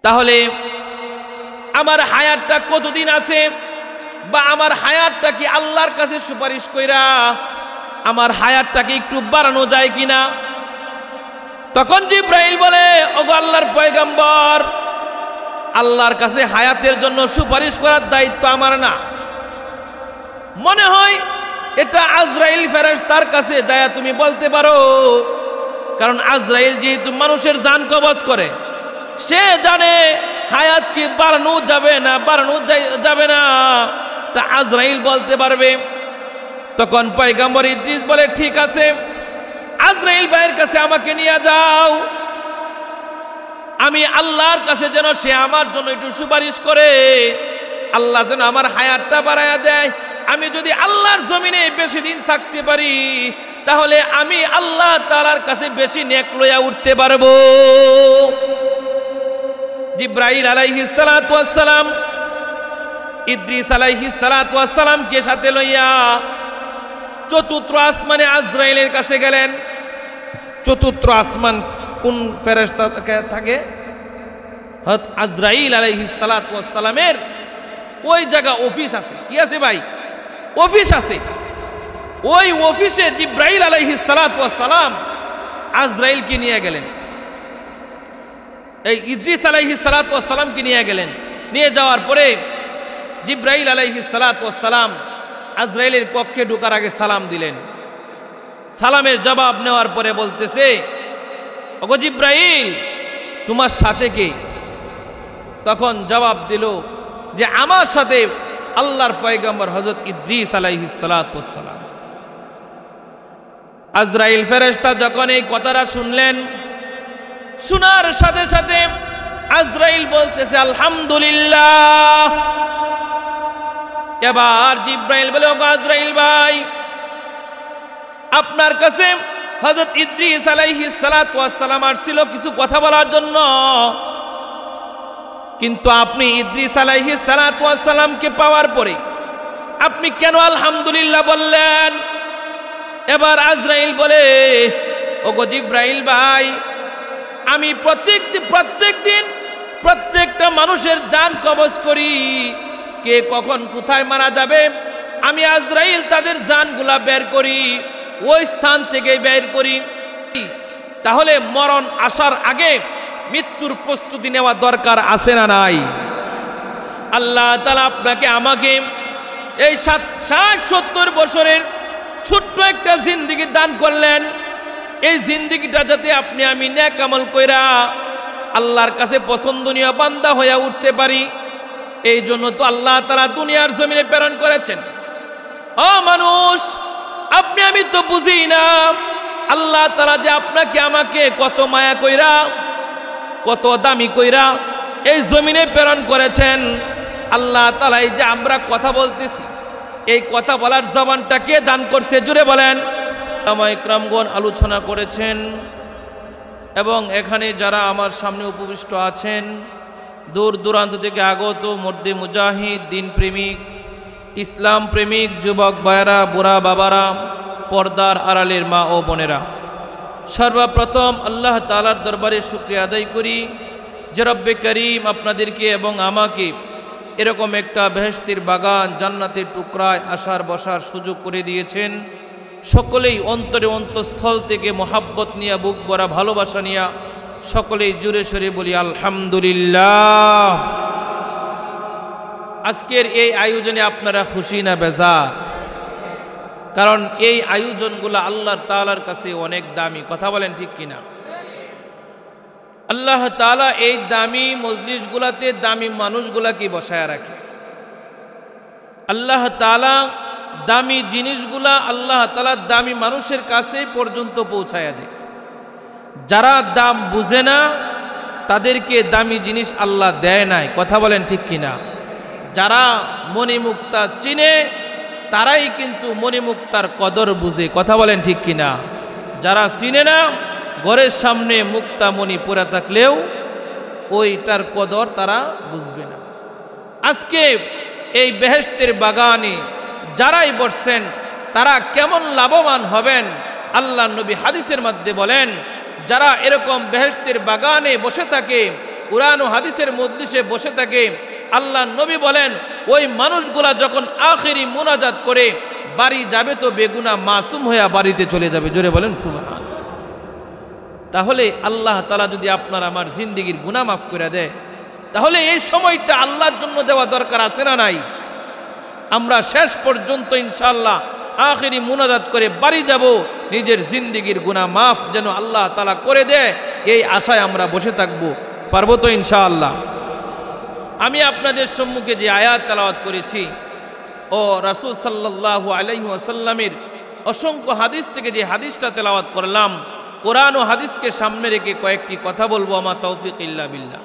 তাহলে আমার হায়াতটা কতদিন আছে, বা আমার হায়াতটা কি আল্লাহর কাছে সুপারিশ কইরা আমার হায়াতটাকে একটু বাড়ানো যায় কিনা? তখন জিব্রাইল বলে, ওগো আল্লাহর পয়গম্বর, আল্লাহর কাছে হায়াতের জন্য সুপারিশ করার দায়িত্ব আমার না। মনে হয় এটা আজরাইল ফেরেশতার কাছে যায় তুমি বলতে পারো, কারণ আজরাইল যেহেতু মানুষের জান কবজ করে, সে জানে হায়াত কি বাড়ানো যাবে না যাবে না, তা আজরাইল বলতে পারবে। তখন পয়গম্বর ইদ্রিস বলে, ঠিক আছে, আজরাইল ভাইয়ের কাছে আমাকে নিয়ে যাও, আমি আল্লাহর কাছে যেন সে আমার জন্য একটু সুপারিশ করে, আল্লাহ যেন আমার হায়াতটা বাড়ায়া দেয়। আমি যদি আল্লাহর জমিনে বেশি দিন থাকতে পারি, তাহলে আমি আল্লাহ তাআলার কাছে বেশি নেক লইয়া উঠতে পারবো। জিব্রাইল আলাইহিস সালাতু ওয়াস সালাম ইদ্রিস আলাইহিস সালাতু ওয়াস সালামকে সাথে লইয়া চতুর্থ আসমানে আজরাইলের কাছে গেলেন। চতুর্থ আসমান কোন ফেরেশতা থাকে? হযরত আজরাইল আলাইহিস সালাতু ওয়াস সালামের ওই জায়গা অফিস আছে। কি আছে ভাই? অফিস আছে। ওই অফিসে জিব্রাইল আলাইহিস সালাতু ওয়াস সালাম আজরাইলকে নিয়ে গেলেন, এই ইদ্রিস আলাইহিস সালাতু ওয়াস সালামকে নিয়ে গেলেন। নিয়ে যাওয়ার পরে জিব্রাইল আলাইহিস সালাতু ওয়াস সালাম আজরাইলের কক্ষে ঢোকার আগে সালাম দিলেন। সালামের জবাব নেওয়ার পরে বলতেছে, ওগো জিব্রাইল, তোমার সাথে কে? তখন জবাব দিল যে আমার সাথে আল্লাহর পয়গম্বর হযরত ইদ্রিস আলাইহিস সালাতু ওয়াস সালাম। আজরাইল ফেরেশতা যখন এই কথাটা শুনলেন, শোনার সাথে সাথে আজরাইল বলতেছে আলহামদুলিল্লাহ। এবার জিব্রাইল বলে, ওগো আজরাইল ভাই, আপনার কাছে হযরত ইদ্রিস আলাইহিস সালাতু ওয়াস সালাম আসছিল কিছু কথা বলার জন্য, কিন্তু আপনি ইদ্রিস আলাইহিস সালাতু ওয়াস সালামকে পাওয়ার পরে আপনি কেন আলহামদুলিল্লাহ বললেন? এবার আজরাইল বলে, ওগো জিব্রাইল ভাই, আমি প্রত্যেক দিন প্রত্যেকটা মানুষের জান কবজ করি, কে কখন কোথায় মারা যাবে আমি আজরাইল তাদের জানগুলা বের করি, ওই স্থান থেকে বের করি। তাহলে মরণ আসার আগে মৃত্যুর প্রস্তুতি নেওয়া দরকার আছে না নাই? আল্লাহ তাআলা আপনাকে আমাকে এই 60-70 বছরের ছোট্ট একটা জিন্দেগি দান করলেন। এই জিন্দেগিটা যাতে আপনি আমি নেক আমল কইরা আল্লাহর কাছে পছন্দনীয় বান্দা হয়ে উঠতে পারি, এই জন্য তো আল্লাহ তাআলা দুনিয়ার জমিনে প্রেরণ করেছেন। ও মানুষ, আপনি আমি তো বুঝি না আল্লাহ তাআলা যে আপনাকে আমাকে কত মায়া কইরা কত দামি কইরা এই জমিনে প্রেরণ করেছেন। আল্লাহ তাআলা এই যে আমরা কথা বলতেছি, এই কথা বলার জবানটা কে দান করছে? জুড়ে বলেন। ওলামা ইকরামগণ আলোচনা করেছেন, এবং এখানে যারা আমার সামনে উপবিষ্ট আছেন, দূর দূরান্ত থেকে আগত মর্দে মুজাহিদ, দিন প্রেমিক, ইসলাম প্রেমিক যুবক ভাইয়েরা, বুড়া বাবারা, পর্দার আড়ালের মা ও বোনেরা, সর্বপ্রথম আল্লাহ তাআলার দরবারে শুকরিয়া আদায় করি যে রব্বে করিম আপনাদেরকে এবং আমাকে এরকম একটা বেহেশতের বাগান, জান্নাতের টুকরায় আসার বসার সুযোগ করে দিয়েছেন। সকলেই অন্তরে অন্তঃস্থল থেকে মোহাব্বত নিয়ে, বুক ভরা ভালোবাসা নিয়ে সকলেই জুড়ে সরে বলি আলহামদুলিল্লাহ। আজকের এই আয়োজনে আপনারা খুশি না বেজার? কারণ এই আয়োজনগুলো আল্লাহ তাআলার কাছে অনেক দামি। কথা বলেন ঠিক কিনা? আল্লাহ তাআলা এই দামি মজলিসগুলাতে দামি মানুষগুলাকে বসায় রাখে। আল্লাহ তাআলা দামি জিনিসগুলা আল্লাহ তাআলা দামি মানুষের কাছে পর্যন্ত পৌঁছায়া দেয়। যারা দাম বুঝে না তাদেরকে দামি জিনিস আল্লাহ দেয় নাই। কথা বলেন ঠিক কিনা? যারা মণিমুক্তা চিনে তারাই কিন্তু মণিমুক্তার কদর বুঝে। কথা বলেন ঠিক কিনা? যারা চিনে না, ঘরের সামনে মুক্তা মণি পড়ে থাকলেও ওইটার কদর তারা বুঝবে না। আজকে এই বেহেশতের বাগানে যারাই বসছেন তারা কেমন লাভবান হবেন? আল্লাহ নবী হাদিসের মধ্যে বলেন, যারা এরকম বেহেশতের বাগানে বসে থাকে কুরআন ও হাদিসের মজলিসে বসে থাকে, আল্লাহ নবী বলেন ওই মানুষগুলা যখন আখিরি মুনাজাত করে বাড়ি যাবে তো বেগুনাহ মাসুম হয়ে বাড়িতে চলে যাবে। জোরে বলেন সুবহান। তাহলে আল্লাহ তাআলা যদি আপনার আমার জিন্দেগীর গুনাহ মাফ করে দেয়, তাহলে এই সময়টা আল্লাহর জন্য দেওয়া দরকার আছে না নাই? আমরা শেষ পর্যন্ত ইনশাআল্লাহ আখিরি মুনাজাত করে বাড়ি যাব, নিজের জিন্দেগীর গুনাহ মাফ যেন আল্লাহ তাআলা করে দেয়, এই আশায় আমরা বসে থাকব। পারবো তো ইনশাআল্লাহ? আমি আপনাদের সম্মুখে যে আয়াত তেলাওয়াত করেছি ও রাসূল সাল্লাল্লাহু আলাইহি ওয়াসাল্লামের অসংখ্য হাদিস থেকে যে হাদিসটা তেলাওয়াত করলাম, কোরআন ও হাদিসকে সামনে রেখে কয়েকটি কথা বলবো। আমার তৌফিক ইল্লা বিল্লাহ।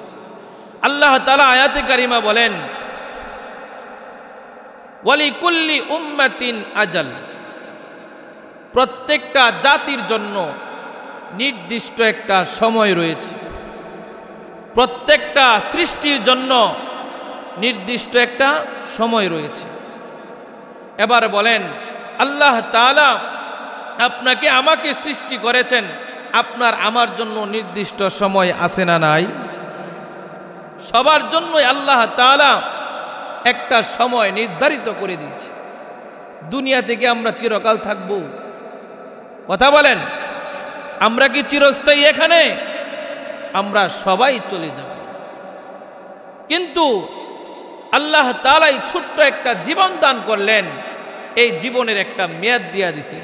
আল্লাহ তাআলা আয়াতে কারিমা বলেন, ওয়ালিকুল্লি উম্মাতিন আজাল, প্রত্যেকটা জাতির জন্য নির্দিষ্ট একটা সময় রয়েছে, প্রত্যেকটা সৃষ্টির জন্য নির্দিষ্ট একটা সময় রয়েছে। এবার বলেন, আল্লাহ তাআলা আপনাকে আমাকে সৃষ্টি করেছেন, আপনার আমার জন্য নির্দিষ্ট সময় আছে না নাই? সবার জন্যই আল্লাহ তাআলা একটা সময় নির্ধারিত করে দিয়েছে। দুনিয়া থেকে আমরা চিরকাল থাকব? কথা বলেন, আমরা কি চিরস্থায়ী এখানে? আমরা সবাই চলে যাব, কিন্তু আল্লাহ তাআলা ছোট্ট একটা জীবন দান করলেন, এই জীবনের একটা মেয়াদ দিয়া দিছে।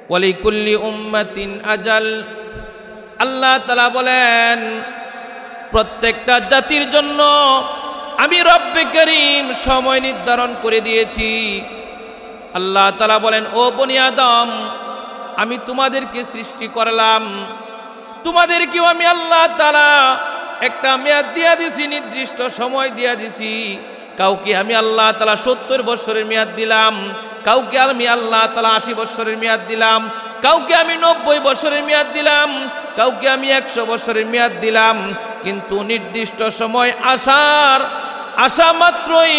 ওয়ালিকুল্লি উম্মাতিন আজাল, আল্লাহ তাআলা বলেন প্রত্যেকটা জাতির জন্য আমি রব্বে করিম সময় নির্ধারণ করে দিয়েছি। আল্লাহ তাআলা বলেন, ও বনি আদম, আমি তোমাদেরকে সৃষ্টি করলাম, তোমাদেরকেও আমি আল্লাহ তাআলা একটা মেয়াদ দিয়া দিছি, নির্দিষ্ট সময় দিয়া দিছি। কাউকে আমি আল্লাহ তাআলা 70 বছরের মেয়াদ দিলাম, কাউকে আমি আল্লাহ তাআলা 80 বছরের মেয়াদ দিলাম, কাউকে আমি 90 বছরের মেয়াদ দিলাম, কাউকে আমি 100 বছরের মেয়াদ দিলাম। কিন্তু নির্দিষ্ট সময় আসা মাত্রই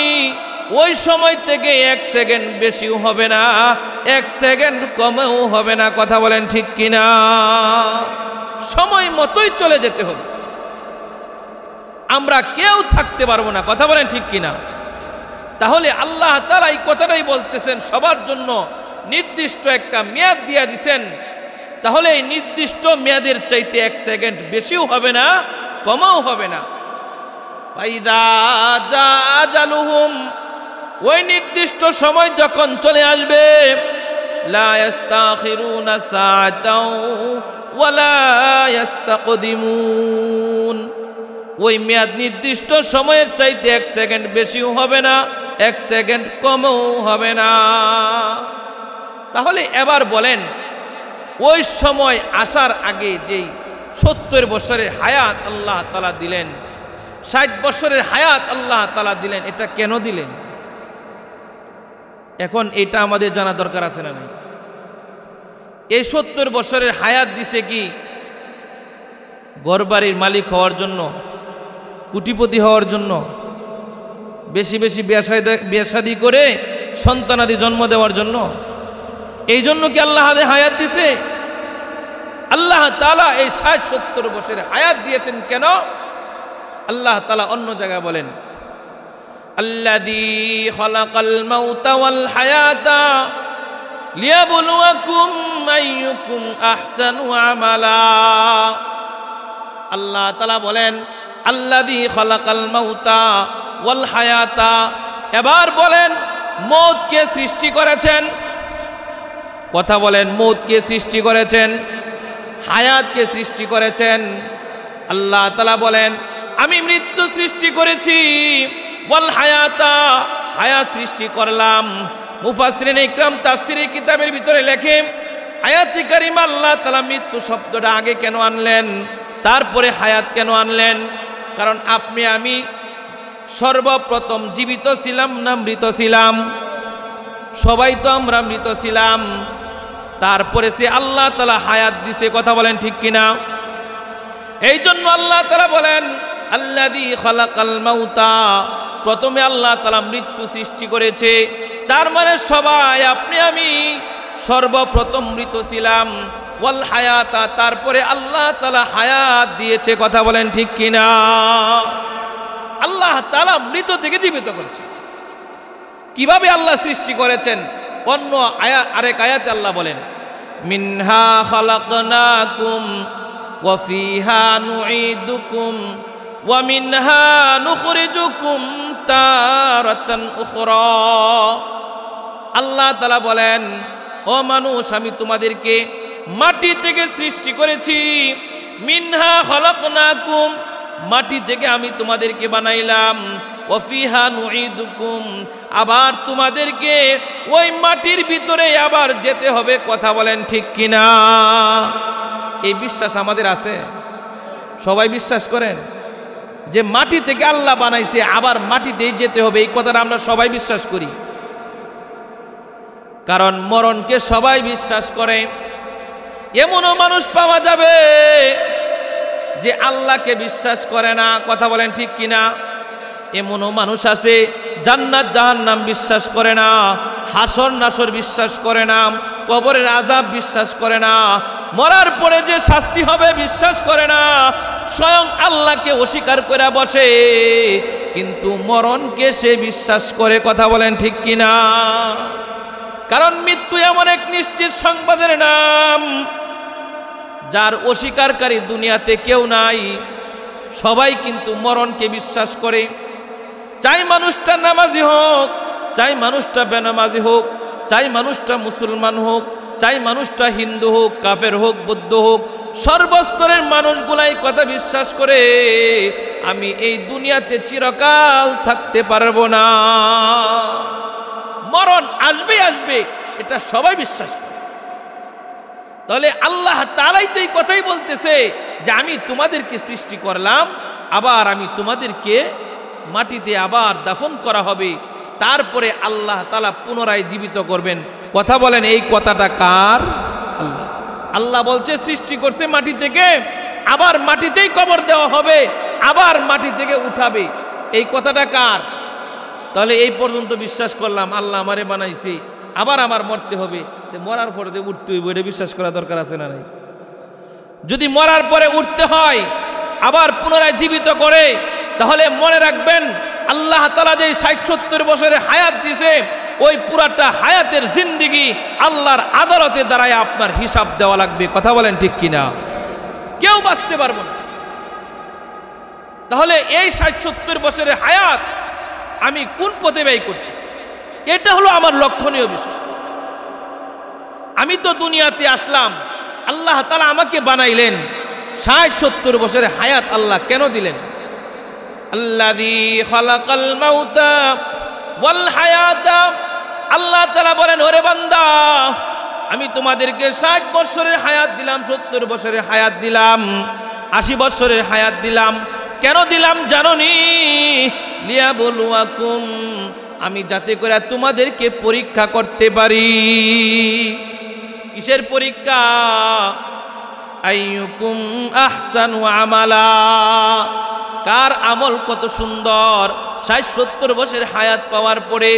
ওই সময় থেকে 1 সেকেন্ড বেশিও হবে না, 1 সেকেন্ড কমেও হবে না। কথা বলেন ঠিক কিনা? সময় মতোই চলে যেতে হবে, আমরা কেউ থাকতে পারবো না। কথা বলেন ঠিক কিনা? তাহলে আল্লাহ তাআলা এই কথাটাই বলতেছেন, সবার জন্য নির্দিষ্ট একটা মেয়াদ দিয়া দিছেন। তাহলে এই নির্দিষ্ট মেয়াদের চাইতে 1 সেকেন্ড বেশিও হবে না, কমও হবে না। ফাইদা জা আজালুহুম, ওই নির্দিষ্ট সময় যখন চলে আসবে, লা ইস্তাখিরুনা সাআতাও ওয়ালা ইস্তাকদিমুন, ওই মেয়াদ নির্দিষ্ট সময়ের চাইতে 1 সেকেন্ড বেশিও হবে না, 1 সেকেন্ড কমও হবে না। তাহলে এবার বলেন, ওই সময় আসার আগে যেই 70 বছরের হায়াত আল্লাহ তাআলা দিলেন, 60 বছরের হায়াত আল্লাহ তাআলা দিলেন, এটা কেন দিলেন? এখন এটা আমাদের জানা দরকার আছে না নাই? এই 70 বছরের হায়াত দিছে কি ঘরবাড়ির মালিক হওয়ার জন্য, কোটিপতি হওয়ার জন্য, বেশি বেশি বিয়ে শাদী করে সন্তানাদি জন্ম দেওয়ার জন্য? এই জন্য কি আল্লাহ হায়াত দিছে? আল্লাহ তাআলা এই 60-70 বছরের হায়াত দিয়েছেন কেন? আল্লাহ তাআলা অন্য জায়গায় বলেন, আল্লাযী খালাকাল মাউতা ওয়াল হায়াতা লিয়াবলুয়াকুম আইয়ুকুম আহসানু আমালা। আল্লাহ তাআলা বলেন, আল্লাযী খালাকাল মাউতা ওয়াল হায়াতা, এবার বলেন মওতকে সৃষ্টি করেছেন। কথা বলেন, মওতকে সৃষ্টি করেছেন, হায়াতকে সৃষ্টি করেছেন। আল্লাহ তাআলা বলেন, আমি মৃত্যু সৃষ্টি করেছি, ওয়াল হায়াতা, হায়াত সৃষ্টি করলাম। মুফাসসিরিন ইকরাম তাফসীরের কিতাবের ভিতরে লেখে, আয়াতে কারিমা আল্লাহ তাআলা মৃত্যু শব্দটা আগে কেন আনলেন, তারপরে হায়াত কেন আনলেন? কারণ আপনি আমি সর্বপ্রথম জীবিত ছিলাম না মৃত ছিলাম? সবাই তো আমরা মৃত ছিলাম, তারপরে সে আল্লাহ তাআলা হায়াত দিছে। কথা বলেন ঠিক কিনা? এই জন্য আল্লাহ তাআলা বলেন, আল্লাযী খালাকাল মাউতা, প্রথমে আল্লাহ তাআলা মৃত্যু সৃষ্টি করেছে। তার মানে সবাই আপনি আমি সর্বপ্রথম মৃত ছিলাম, ওয়াল হায়াতা, তারপরে আল্লাহ তাআলা হায়াত দিয়েছে। কথা বলেন ঠিক কিনা? আল্লাহ তাআলা মৃত থেকে জীবিত করেছে। কিভাবে আল্লাহ সৃষ্টি করেছেন? অন্য আরেক আয়াতে আল্লাহ বলেন, মিনহা খালাকনাকুম ওয়া ফিহা নুঈদুকুম ওয়া মিনহা নুখরিজুকুম তারাতান উখরা। আল্লাহ তাআলা বলেন, ও মানুষ, আমি তোমাদেরকে মাটি থেকে সৃষ্টি করেছি। মিনহা খালাকনাকুম, মাটি থেকে আমি তোমাদেরকে বানাইলাম। ওয়া ফিহা নুঈদুকুম, আবার তোমাদেরকে ওই মাটির ভিতরে আবার যেতে হবে। কথা বলেন ঠিক কিনা? এই বিশ্বাস আমাদের আছে? সবাই বিশ্বাস করেন যে মাটি থেকে আল্লাহ বানাইছে, আবার মাটিতেই যেতে হবে? এই কথাটা আমরা সবাই বিশ্বাস করি। কারণ মরণকে সবাই বিশ্বাস করে। এমনও মানুষ পাওয়া যাবে যে আল্লাহকে বিশ্বাস করে না। কথা বলেন ঠিক কিনা? এমনও মানুষ আছে জান্নাত জাহান্নাম বিশ্বাস করে না, হাসর নাসর বিশ্বাস করে না, কবরের আযাব বিশ্বাস করে না, মরার পরে যে শাস্তি হবে বিশ্বাস করে না, স্বয়ং আল্লাহকে অস্বীকার করে বসে, কিন্তু মরণকে সে বিশ্বাস করে। কথা বলেন ঠিক কিনা? কারণ মৃত্যু এমন এক নিশ্চিত সংবাদের নাম, যার অস্বীকারী দুনিয়াতে কেউ নাই। সবাই কিন্তু মরণকে বিশ্বাস করে। চাই মানুষটা নামাজি হোক, চাই মানুষটা বেনামাজি হোক, চাই মানুষটা মুসলমান হোক, চাই মানুষটা হিন্দু হোক, কাফের হোক, বৌদ্ধ হোক, সর্বস্তরের মানুষগুলাই কথা বিশ্বাস করে, আমি এই দুনিয়াতে চিরকাল থাকতে পারবো না। মরণ আসবে আসবে, এটা সবাই বিশ্বাস করে। তাহলে আল্লাহ তাআলাই তো এই কথাই বলতেছে যে আমি তোমাদেরকে সৃষ্টি করলাম, আবার আমি তোমাদেরকে মাটিতে আবার দাফন করা হবে, তারপরে আল্লাহ তাআলা পুনরায় জীবিত করবেন। কথা বলেন, এই কথাটা কার? আল্লাহ। আল্লাহ বলছে সৃষ্টি করছে মাটি থেকে, আবার মাটিতেই কবর দেওয়া হবে, আবার মাটি থেকে উঠাবে। এই কথাটা কার? তাহলে এই পর্যন্ত বিশ্বাস করলাম আল্লাহ আমারে বানাইছে, আবার আমার মরতে হবে, তো মরার পরে তো উঠতে হইব, এটা বিশ্বাস করা দরকার আছে না নাই? যদি মরার পরে উঠতে হয়, আবার পুনরায় জীবিত করে, তাহলে মনে রাখবেন আল্লাহ তাআলা যে ৬০-৭০ বছরের হায়াত দিয়েছে, ওই পুরাটা হায়াতের জিন্দেগি আল্লাহর আদালতে দাঁড়ায় আপনার হিসাব দেওয়া লাগবে। কথা বলেন ঠিক কিনা? কেউ বাঁচতে পারবে না। তাহলে এই ৬০-৭০ বছরের হায়াত আমি কোন পথে ব্যয় করতেছি, এটা হলো আমার লক্ষণীয় বিষয়। আমি তো দুনিয়াতে আসলাম, আল্লাহ তাআলা আমাকে বানাইলেন, ৬০-৭০ বছরের হায়াত আল্লাহ কেন দিলেন? আল্লাযী খালাকাল মাউতা ওয়াল হায়াতা, আল্লাহ তাআলা বলেন, ওরে বান্দা, আমি তোমাদেরকে ৬০ বছরের হায়াত দিলাম, ৭০ বছরের হায়াত দিলাম, ৮০ বছরের হায়াত দিলাম। কেন দিলাম জানোনি? লিয়াবলুয়াকুম, আমি যাতে করে তোমাদেরকে পরীক্ষা করতে পারি। কিসের পরীক্ষা? আইয়ুকুম আহসানু আমালা, কার আমল কত সুন্দর। ৬০-৭০ বছরের হায়াত পাওয়ার পরে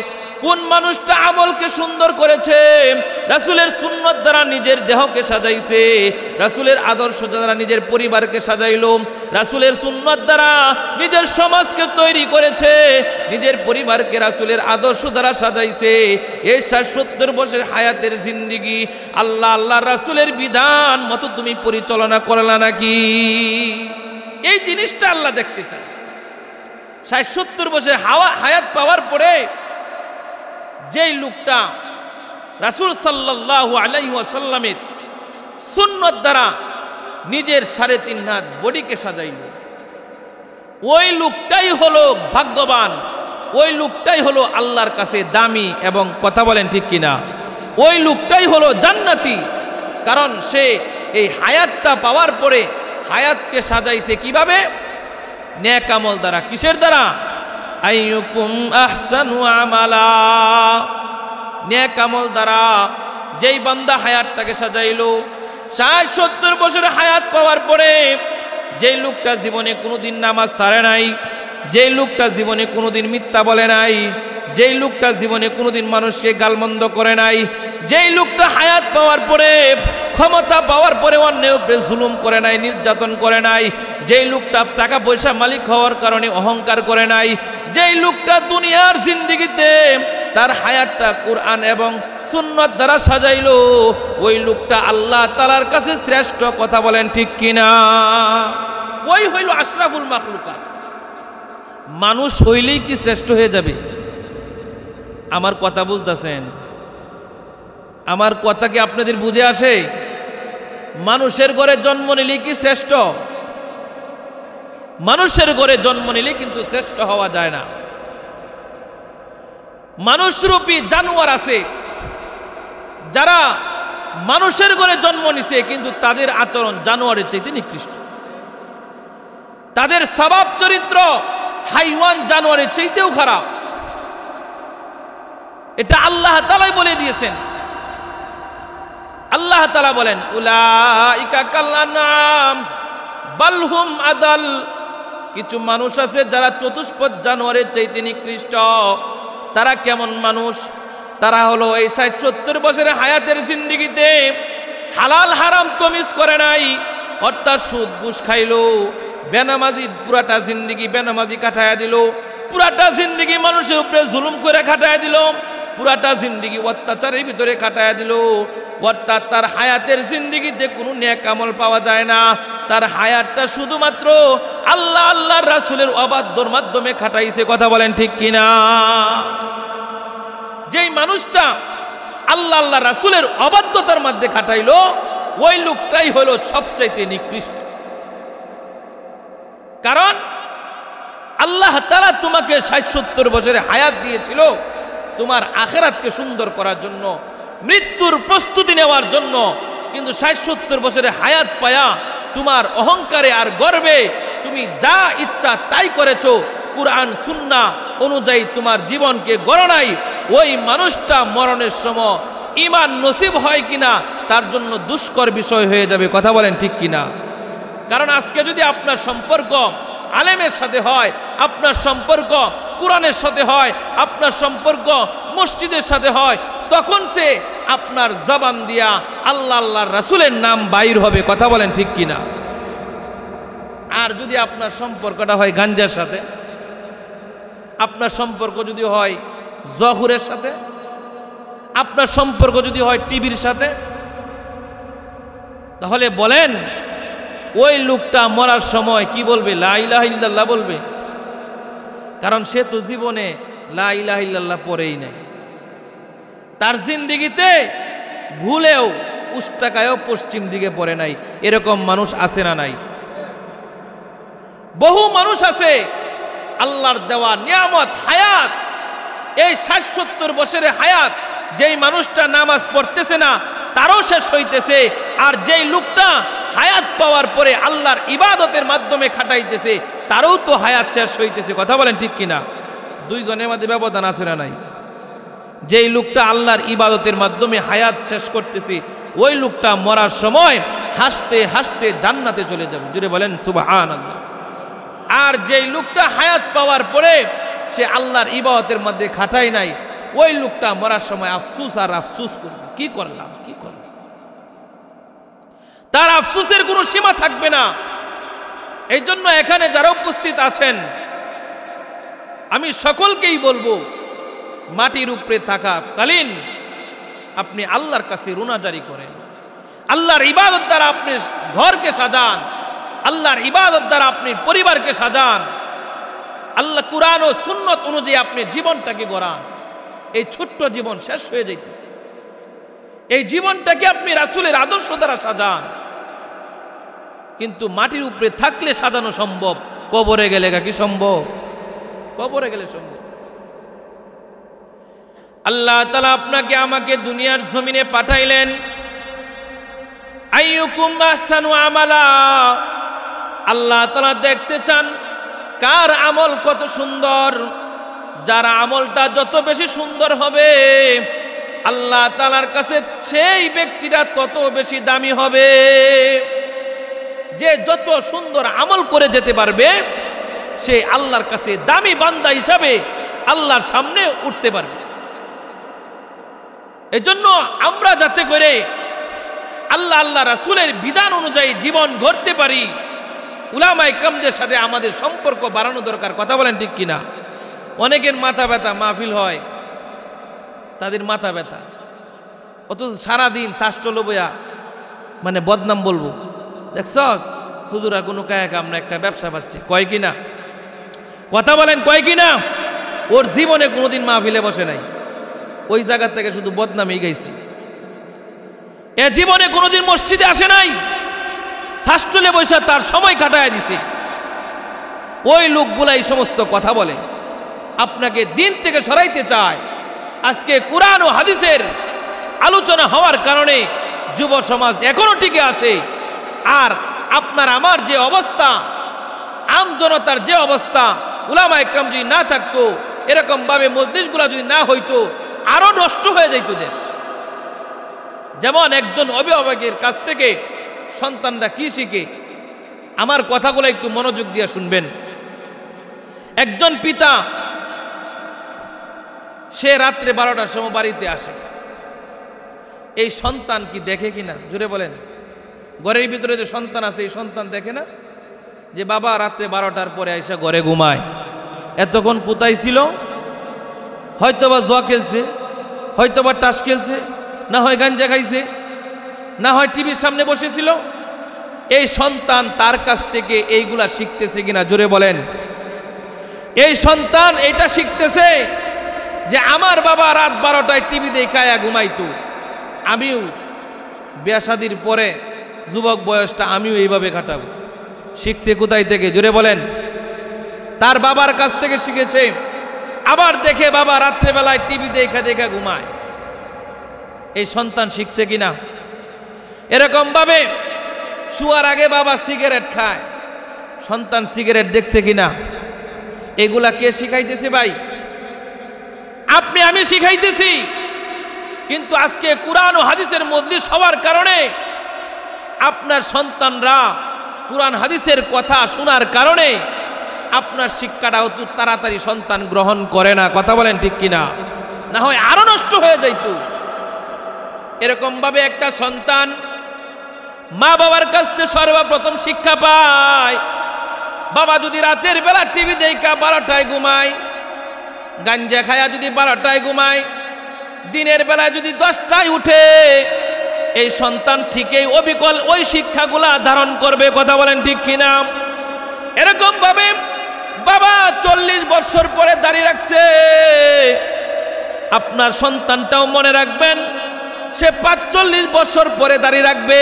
কোন মানুষটা আমলকে সুন্দর করেছে, রাসূলের সুন্নাত দ্বারা নিজের দেহকে সাজাইছে, রাসূলের আদর্শ দ্বারা নিজের পরিবারকে সাজাইলো, রাসূলের সুন্নাত দ্বারা নিজের সমাজকে তৈরি করেছে, নিজের পরিবারকে রাসূলের আদর্শ দ্বারা সাজাইছে। এই ৬০-৭০ বছরের হায়াতের জিন্দেগি আল্লাহ রাসূলের বিধান মতো তুমি পরিচালনা করলা নাকি? এই জিনিসটা আল্লাহ দেখতে চায়। ৬০-৭০ বছরের হায়াত পাওয়ার পরে যেই লোকটা রাসূল সাল্লাল্লাহু আলাইহি ওয়াসাল্লামের সুন্নাত দ্বারা নিজের ৩.৫ হাত বডিকে সাজাইল, ওই লোকটাই হলো ভাগ্যবান, ওই লোকটাই হলো আল্লাহর কাছে দামি। এবং কথা বলেন ঠিক কিনা? ওই লোকটাই হলো জান্নাতি। কারণ সে এই হায়াতটা পাওয়ার পরে হায়াতকে সাজাইছে কিভাবে? নেক আমল দ্বারা। কিসের দ্বারা? আইয়ুকুম আহসানু আমালা, নেক আমল দ্বারা। যেই বান্দা হায়াতটাকে সাজাইলো, ৬০-৭০ বছরের হায়াত পাওয়ার পরে যেই লোকটা জীবনে কোনোদিন নামাজ ছাড়ে নাই, যেই লোকটা জীবনে কোনোদিন মিথ্যা বলে নাই, যেই লোকটা জীবনে কোনোদিন মানুষকে গালমন্দ করে নাই, যেই লোকটা হায়াত পাওয়ার পরে ক্ষমতা পাওয়ার পরে অন্যের উপরে জুলুম করে নাই, নির্যাতন করে নাই, যেই লোকটা টাকা পয়সা মালিক হওয়ার কারণে অহংকার করে নাই, যেই লোকটা দুনিয়ার জিন্দেগিতে তার হায়াতটা কোরআন এবং সুন্নাত দ্বারা সাজাইলো, ওই লোকটা আল্লাহ তাআলার কাছে শ্রেষ্ঠ। কথা বলেন ঠিক কিনা? ওই হইল আশরাফুল মাখলুকাত। মানুষ হইলেই কি শ্রেষ্ঠ হয়ে যাবে? আমার কথা বুঝতেছেন? আমার কথা কি আপনাদের বুঝে আসে? মানুষের ঘরে জন্ম নিলে কি শ্রেষ্ঠ? মানুষের ঘরে জন্ম নিলে কিন্তু শ্রেষ্ঠ হওয়া যায় না। মানুষরূপী জানোয়ার আছে যারা মানুষের ঘরে জন্ম নিছে, কিন্তু তাদের আচরণ জানোয়ারের চাইতে নিকৃষ্ট। তাদের স্বভাব চরিত্র হাইওয়ান জানোয়ারের চাইতেও খারাপ। এটা আল্লাহ তাআলাই বলে দিয়েছেন। আল্লাহ তাআলা বলেন, উলাইকা কাল্লানাম বাল হুম আদাল। কিছু মানুষ আছে যারা চতুষ্পদ জানোয়ারের চাইতে নিকৃষ্ট। তারা কেমন মানুষ? তারা হলো এই 60-70 বছরের হায়াতের জিন্দেগিতে হালাল হারাম তমিজ করে নাই, অর্থাৎ সুদ ঘুষ খাইলো, বেনামাজি পুরাটা জিন্দেগি বেনামাজি কাটায়া দিল, পুরাটা জিন্দেগি মানুষের উপরে জুলুম করে কাটায়া দিল, পুরাটা জিন্দেগি অত্যাচারের ভিতরে কাটায়া দিল। অর্থাৎ তার হায়াতের জিন্দেগিতে কোনো নেক আমল পাওয়া যায় না। তার হায়াতটা শুধুমাত্র আল্লাহ আল্লাহর রাসূলের অবাধ্যর মাধ্যমে কাটাইছে। কথা বলেন ঠিক কিনা? যেই মানুষটা আল্লাহ আল্লাহ রাসূলের অবাধ্যতার মধ্যে কাটাইলো, ওই লোকটাই হলো সবচাইতে নিকৃষ্ট। কারণ আল্লাহ তাআলা তোমাকে 60-70 বছরের হায়াত দিয়েছিল তোমার আখিরাতকে সুন্দর করার জন্য, মৃত্যুর প্রস্তুতি নেওয়ার জন্য। কিন্তু 60-70 বছরের হায়াত পায়া তোমার অহংকারে আর গর্বে তুমি যা ইচ্ছা তাই করেছো, কুরআন সুন্নাহ অনুযায়ী তোমার জীবনকে গড়ো নাই। ওই মানুষটা মরণের সময় ঈমান নসিব হয় কিনা তার জন্য দুষ্কর বিষয় হয়ে যাবে। কথা বলেন ঠিক কিনা? কারণ আজকে যদি আপনার সম্পর্ক আলেমের সাথে হয়, আপনার সম্পর্ক কুরআনের সাথে হয়, আপনার সম্পর্ক মসজিদের সাথে হয়, তখন সে আপনার জবান দিয়া আল্লাহ আল্লাহর রাসূলের নাম বাইর হবে। কথা বলেন ঠিক কিনা? আর যদি আপনার সম্পর্কটা হয় গাঞ্জার সাথে, আপনার সম্পর্ক যদি হয় জহুরের সাথে, আপনার সম্পর্ক যদি হয় টিভির সাথে, তাহলে বলেন ওই লোকটা মরার সময় কি বলবে? লা ইলাহা ইল্লাল্লাহ বলবে। কারণ সে তো জীবনে লা ইলাহা ইল্লাল্লাহ পড়েই নাই। তার জিন্দেগিতে ভুলেও উস্তাকায়ও পশ্চিম দিকে পড়ে নাই। এরকম মানুষ আছে না নাই? বহু মানুষ আছে আল্লাহর দেওয়া নিয়ামত হায়াত, এই 60-70 বছরের হায়াত, যেই মানুষটা নামাজ পড়তেছে না তারও শেষ হইতেছে, আর যেই লোকটা হায়াত পাওয়ার পরে আল্লাহর ইবাদতের মাধ্যমে খাটাইতেছে তারও তো হায়াত শেষ হইতেছে। কথা বলেন ঠিক কিনা? দুইজনের মধ্যে ব্যবধান আছে না নাই? যেই লোকটা আল্লাহর ইবাদতের মাধ্যমে হায়াত শেষ করতেছে, ওই লোকটা মরার সময় হাসতে হাসতে জান্নাতে চলে যাবে। জুড়ে বলেন সুবহানাল্লাহ। আর যেই লোকটা হায়াত পাওয়ার পরে সে আল্লাহর ইবাদতের মধ্যে খাটাই নাই, ওই লোকটা মরার সময় আফসুস আর আফসুস করবে, কি করলাম কি করলাম। তার আফসোসের কোনো সীমা থাকবে না। এই জন্য এখানে যারা উপস্থিত আছেন আমি সকলকেই বলবো, মাটির উপরে থাকা কালীন আপনি আল্লাহর কাছে রুনাজারি করেন। আল্লাহর ইবাদত দ্বারা আপনি ঘরকে সাজান, আল্লাহর ইবাদত দ্বারা আপনি পরিবারকে সাজান, আল্লাহ কুরআন ও সুন্নত অনুযায়ী আপনি জীবনটাকে গড়ান। এই ছোট্ট জীবন শেষ হয়ে যাইতেছে, এই জীবনটাকে আপনি রাসূলের আদর্শ দ্বারা সাজান। কিন্তু মাটির উপরে থাকলে সাজানো সম্ভব, কবরে গেলে কি সম্ভব? কবরে গেলে সম্ভব। আল্লাহ তাআলা আপনাকে আমাকে দুনিয়ার জমিনে পাঠাইলেন, আইয়ুকুম আহসানু আমালা। আল্লাহ তাআলা দেখতে চান কার আমল কত সুন্দর। যার আমলটা যত বেশি সুন্দর হবে আল্লাহ তাআলার কাছে সেই ব্যক্তিটা তত বেশি দামি হবে। যে যত সুন্দর আমল করে যেতে পারবে সে আল্লাহর কাছে দামি বান্দা হিসাবে আল্লাহর সামনে উঠতে পারবে। এজন্য আমরা যাতে করে আল্লাহ রাসূলের বিধান অনুযায়ী জীবন গড়তে পারি, উলামায়ে কেরামদের সাথে আমাদের সম্পর্ক বাড়ানো দরকার। কথা বলেন ঠিক কিনা? অনেকের মাথা ব্যথা, মাহফিল হয় তাদের মাথা ব্যথা, অথচ সারাদিন শাস্ত্র লবয়া মানে বদনাম বলবো, দেখছস হুজুরা কোনো কায়া কাম না, একটা ব্যবসা পাচ্ছে, কয় কিনা? কথা বলেন কয় কিনা? ওর জীবনে কোনোদিন মাহফিলে বসে নাই, ওই জায়গা থেকে শুধু বদনামই গাইছি। এ জীবনে কোনোদিন মসজিদে আসে নাই, শাস্ত্রলে বৈশা তার সময় কাটায় দিছে। ওই লোকগুলা এই সমস্ত কথা বলে, আপনাকে দিন থেকে সরাইতে চায়। আজকে কোরআন ও হাদিসের আলোচনা হওয়ার কারণে যুব সমাজ এখনো টিকে আছে। আর আপনার আমার যে অবস্থা, আম জনতার যে অবস্থা, উলামায়ে কেরাম যদি না থাকতো, এরকম ভাবে মজলিসগুলা যদি না হইতো, আরো নষ্ট হয়ে যাইতো দেশ। যেমন একজন অভিভাবকের কাছ থেকে সন্তানরা কি শিখে, আমার কথাগুলো একটু মনোযোগ দিয়ে শুনবেন। একজন পিতা সে রাত্রে 12টার সময় বাড়িতে আসে, এই সন্তান কি দেখে কিনা? জোরে বলেন। ঘরের ভিতরে যে সন্তান আছে এই সন্তান দেখে না যে বাবা রাত্রে 12টার পরে আইসা ঘরে ঘুমায়, এতক্ষণ কোথায় ছিল? হয়তোবা জুয়া খেলছে, হয়তোবা টাস খেলছে, না হয় গাঞ্জা খাইছে, না হয় টিভির সামনে বসেছিল। এই সন্তান তার কাছ থেকে এইগুলা শিখতেছে কিনা? জোরে বলেন। এই সন্তান এটা শিখতেছে যে আমার বাবা রাত 12টায় টিভি দেখায়া ঘুমাইতো, আমিও বিয়া শাদির পরে যুবক বয়সটা আমিও এইভাবে কাটাবো। শিখছে কোথায় থেকে? জোরে বলেন। তার বাবার কাছ থেকে শিখেছে। আবার দেখে বাবা রাত্রেবেলায় টিভি দেখা ঘুমায়, এই সন্তান শিখছে কিনা? এরকম ভাবে শুয়ার আগে বাবা সিগারেট খায়, সন্তান সিগারেট দেখছে কিনা? এগুলা কে শিখাইতেছে ভাই? আপনি আমি শিখাইতেছি। কিন্তু আজকে কুরআন ও হাদিসের মজলিস হওয়ার কারণে আপনার সন্তানরা কুরআন হাদিসের কথা শোনার কারণে আপনার শিক্ষাটা অত তাড়াতাড়ি সন্তান গ্রহণ করে না। কথা বলেন ঠিক কিনা? না হয় আরো নষ্ট হয়ে যাইত। এরকম ভাবে একটা সন্তান মা বাবার কাছ থেকে সর্বপ্রথম শিক্ষা পায়। বাবা যদি রাতের বেলা টিভি দেখা 12টায় ঘুমায়, গাঞ্জা খায়া যদি 12টায় ঘুমায়, দিনের বেলা যদি 10টায় উঠে, এই সন্তান ঠিকই অবিকল ওই শিক্ষাগুলা ধারণ করবে। কথা বলেন ঠিক কিনা? এরকম ভাবে বাবা 40 বছর পরে দাঁড়িয়ে রাখছে, আপনার সন্তানটাও মনে রাখবেন সে 45 বছর পরে দাঁড়িয়ে রাখবে।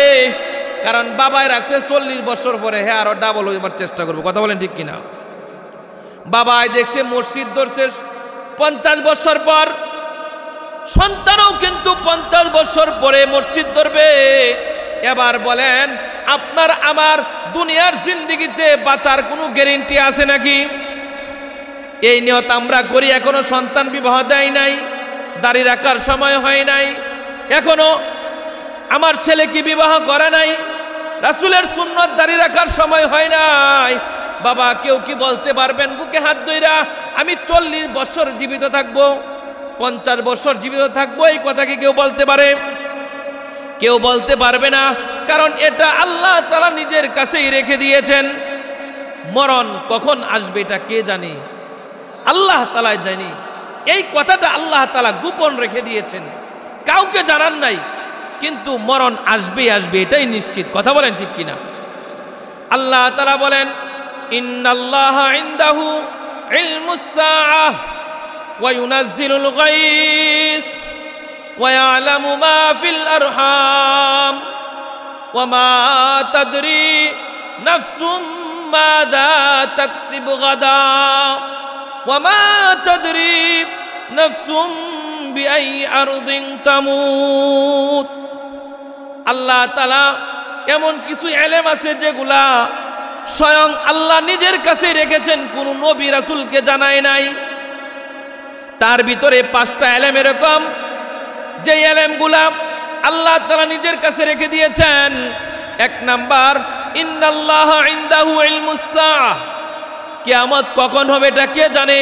কারণ বাবাই রাখছে 40 বছর পরে, হ্যাঁ আরো ডাবল হইবার চেষ্টা করবে। কথা বলেন ঠিক কিনা? বাবাই দেখছে মসজিদ ধরছে 50 বছর পর, সন্তানও কিন্তু 50 বছর পরে মসজিদ ধরবে। এবার বলেন আপনার আমার দুনিয়ার জিন্দেগিতে বাঁচার কোনো গ্যারান্টি আছে নাকি? এই নিয়ত আমরা করি, এখনো সন্তান বিবাহ দেয় নাই, দাড়ি রাখার সময় হয় নাই, এখনো আমার ছেলে কি বিবাহ করে নাই, রাসূলের সুন্নাত দাড়ি রাখার সময় হয় নাই। বাবা কেউ কি বলতে পারবেন বুকে হাত ধইরা আমি 40 বছর জীবিত থাকবো, 50 বছর জীবিত থাকবো? এই কথা কি কেউ বলতে পারে? কেউ বলতে পারবে না। কারণ এটা আল্লাহ তাআলা নিজের কাছেই রেখে দিয়েছেন। মরণ কখন আসবে এটা কে জানে? আল্লাহ তাআলা জানি। এই কথাটা আল্লাহ তাআলা গোপন রেখে দিয়েছেন, কাউকে জানান নাই। কিন্তু মরণ আসবে আসবে এটাই নিশ্চিত। কথা বলেন ঠিক কিনা? আল্লাহ তাআলা বলেন ইন্নাল্লাহা ইনদাহু ইলমুস সাআহ ওয়া ইউনাজ্জিলুল গায়স ওয়া ইয়ালামু মা ফিল আরহাম ওয়া মা তাদরি নাফসুম মাযা তাকসিবু গাদা ওয়া মা তাদরি নাফসুম বিআই আরদিন তামুত। আল্লাহ তাআলা এমন কিছু ইলম আছে যেগুলা স্বয়ং আল্লাহ নিজের কাছে রেখেছেন, কোন নবী রাসূলকে জানায় নাই। তার ভিতরে 5টা ইলম এরকম যে ইলমগুলা আল্লাহ তাআলা নিজের কাছে রেখে দিয়েছেন। 1 নাম্বার ইন্নাল্লাহা ইনদাহু ইলমুস সাআহ, কিয়ামত কখন হবে এটা কে জানে?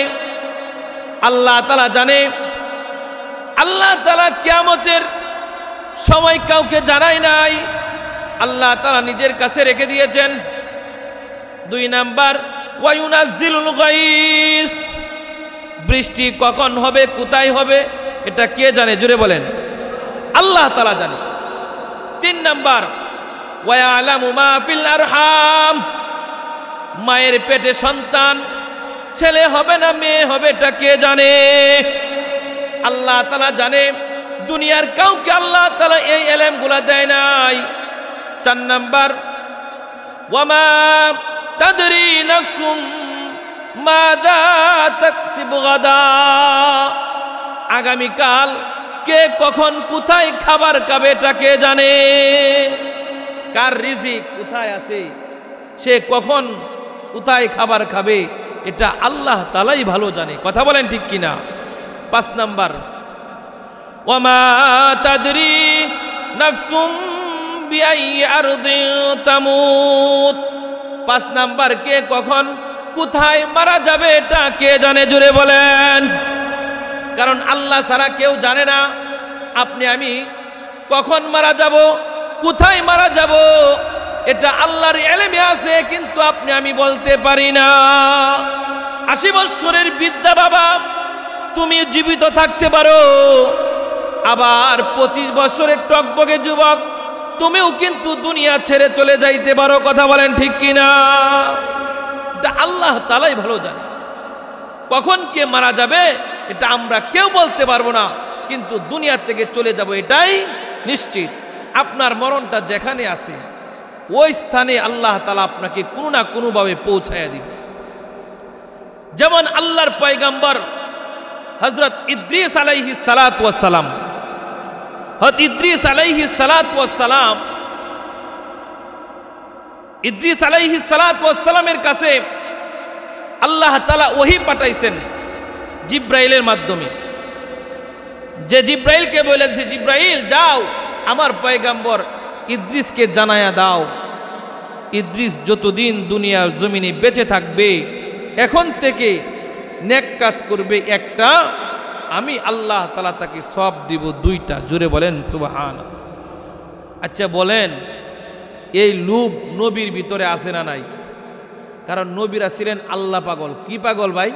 আল্লাহ তাআলা জানে। আল্লাহ তাআলা কিয়ামতের সময় কাউকে জানায় নাই। আল্লাহ তাআলা নিজের কাছে রেখে দিয়েছেন। 2 নাম্বার ওয়ায়ুনাজ্জিলুল গাইস, বৃষ্টি কখন হবে কোথায় হবে এটা কে জানে? জোরে বলেন, আল্লাহ তাআলা জানে। 3 নাম্বার ওয়ায়ালামু মা ফিল আরহাম, মায়ের পেটে সন্তান ছেলে হবে না মেয়ে হবে এটা কে জানে? আল্লাহ তাআলা জানে। দুনিয়ার কাউকে আল্লাহ তাআলা এই ইলমগুলো দেয় নাই। 4 নাম্বার ওয়ামা তাদরি নাফসুম মাযা তাকসিবু গাদা, আগামীকাল কে কখন কোথায় খাবার খাবে এটা কে জানে? কার রিজিক কোথায় আছে, সে কখন কোথায় খাবার খাবে এটা আল্লাহ তাআলাই ভালো জানে। কথা বলেন ঠিক কিনা? 5 নাম্বার ওয়ামা তাদরি নাফসুম বিআই আরদিন তামুত, 5 নাম্বার কে কখন কোথায় মারা যাবে এটা কে জানে? জুড়ে বলেন। কারণ আল্লাহ ছাড়া কেউ জানে না আপনি আমি কখন মারা যাব, কোথায় মারা যাব, এটা আল্লাহর ইলমে আছে, কিন্তু আপনি আমি বলতে পারি না। 80 বছরের বৃদ্ধা বাবা তুমি জীবিত থাকতে পারো, আবার 25 বছরের টকবগে যুবক তুমিও কিন্তু দুনিয়া ছেড়ে চলে যাইতে পারো। কথা বলেন ঠিক কিনা? এটা আল্লাহ তাআলাই ভালো জানে। কখন কে মারা যাবে এটা আমরা কেউ বলতে পারবো না, কিন্তু দুনিয়া থেকে চলে যাব এটাই নিশ্চিত। আপনার মরণটা যেখানে আছে ওই স্থানে আল্লাহ তাআলা আপনাকে কোনো না কোনোভাবে পৌঁছায়া দিবে। যেমন আল্লাহর পয়গম্বর হযরত ইদ্রিস আলাইহিস সালাতু ওয়াস সালাম, হযরত ইদ্রিস আলাইহিস সালাতু ওয়াস সালাম, ইদ্রিস আলাইহিস সালাতু ওয়াস সালামের কাছে আল্লাহ তাআলা ওহী পাঠাইছেন জিব্রাইলের মাধ্যমে। যে জিব্রাইলকে বলেছে, জিব্রাইল যাও আমার পয়গম্বর ইদ্রিসকে জানায়া দাও, ইদ্রিস যতদিন দুনিয়ার জমিনে বেঁচে থাকবে এখন থেকে নেক কাজ করবে একটা, আমি আল্লাহ তাআলা তাকে সওয়াব দিব 2টা। জোরে বলেন সুবহানাল্লাহ। আচ্ছা বলেন, এই লোভ নবীর ভিতরে আছে না নাই? কারণ নবীরা ছিলেন আল্লাহ পাগল। কি পাগল ভাই?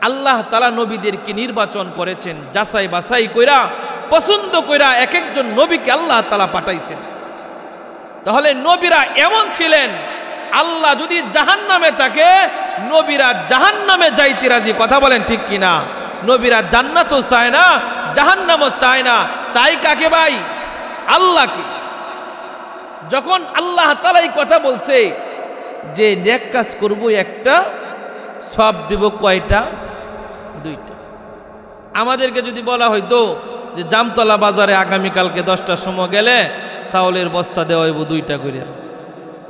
আল্লাহ তাআলা নবীদেরকে নির্বাচন করেছেন, যাচাই বাছাই কইরা পছন্দ কইরা এক একজন নবীকে আল্লাহ তাআলা পাঠাইছেন। তাহলে নবীরা এমন ছিলেন, আল্লাহ যদি জাহান্নামে থাকে নবীরা জাহান্নামে যাইতে রাজি। কথা বলেন ঠিক কিনা? নবীরা জান্নাতও চায় না, জাহান্নামও চায় না, চাই কাকে ভাই? আল্লাহকে। যখন আল্লাহ তাআলা এই কথা বলছে যে নেক কাজ করব একটা, সওয়াব দেব কয়টা? 2টা। আমাদেরকে যদি বলা হয়তো যে জামতলা বাজারে আগামীকালকে 10টার সময় গেলে চাউলের বস্তা দেওয়া হইব 2টা করে,